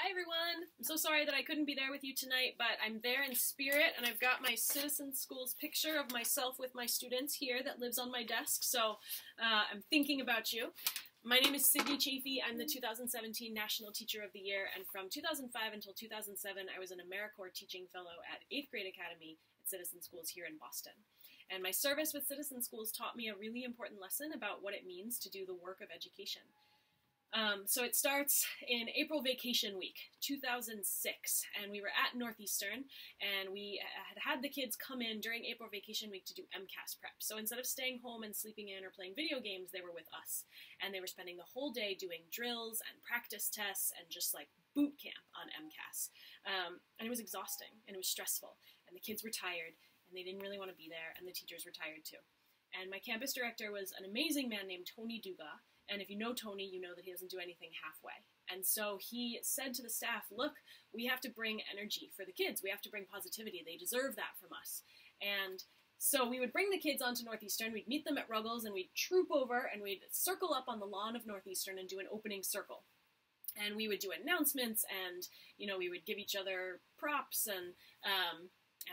Hi everyone! I'm so sorry that I couldn't be there with you tonight, but I'm there in spirit, and I've got my Citizen Schools picture of myself with my students here that lives on my desk, so I'm thinking about you. My name is Sydney Chaffee. I'm the 2017 National Teacher of the Year, and from 2005 until 2007, I was an AmeriCorps Teaching Fellow at 8th Grade Academy at Citizen Schools here in Boston. And my service with Citizen Schools taught me a really important lesson about what it means to do the work of education. So it starts in April vacation week, 2006, and we were at Northeastern, and we had the kids come in during April vacation week to do MCAS prep. So instead of staying home and sleeping in or playing video games, they were with us, and they were spending the whole day doing drills and practice tests and just like boot camp on MCAS. And it was exhausting, and it was stressful, and the kids were tired, and they didn't really want to be there, and the teachers were tired too. And my campus director was an amazing man named Tony Duga. And if you know Tony, you know that he doesn't do anything halfway. And so he said to the staff, look, we have to bring energy for the kids. We have to bring positivity. They deserve that from us. And so we would bring the kids onto Northeastern. We'd meet them at Ruggles, and we'd troop over, and we'd circle up on the lawn of Northeastern and do an opening circle. And we would do announcements, and, you know, we would give each other props and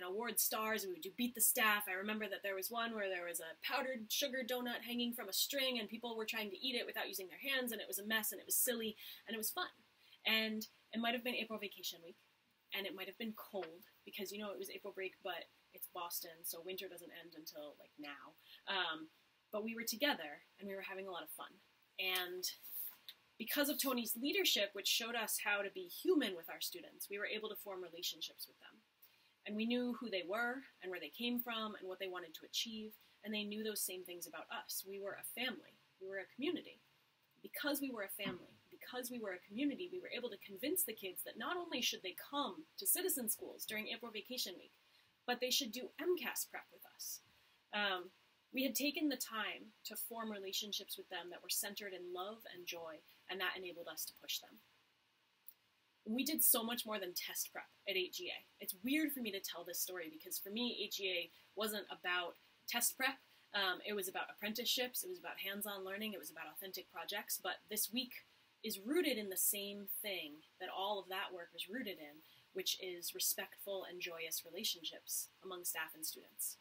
award stars. We would do Beat the Staff. I remember that there was one where there was a powdered sugar donut hanging from a string, and people were trying to eat it without using their hands, and it was a mess, and it was silly, and it was fun. And it might have been April vacation week, and it might have been cold, because, you know, it was April break, but it's Boston, so winter doesn't end until, like, now. But we were together, and we were having a lot of fun. And because of Tony's leadership, which showed us how to be human with our students, we were able to form relationships with them. And we knew who they were and where they came from and what they wanted to achieve, and they knew those same things about us. We were a family. We were a community. Because we were a family, because we were a community, we were able to convince the kids that not only should they come to Citizen Schools during April vacation week, but they should do MCAS prep with us. We had taken the time to form relationships with them that were centered in love and joy, and that enabled us to push them. We did so much more than test prep at 8GA. It's weird for me to tell this story because for me, 8GA wasn't about test prep. It was about apprenticeships. It was about hands-on learning. It was about authentic projects. But this week is rooted in the same thing that all of that work was rooted in, which is respectful and joyous relationships among staff and students.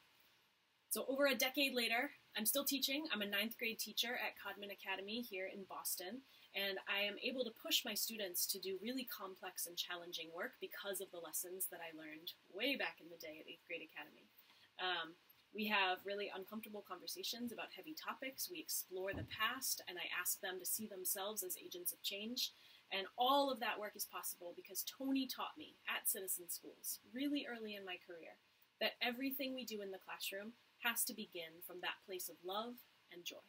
So over a decade later, I'm still teaching. I'm a 9th grade teacher at Codman Academy here in Boston, and I am able to push my students to do really complex and challenging work because of the lessons that I learned way back in the day at 8th grade Academy. We have really uncomfortable conversations about heavy topics. We explore the past, and I ask them to see themselves as agents of change. And all of that work is possible because Tony taught me at Citizen Schools, really early in my career, that everything we do in the classroom has to begin from that place of love and joy.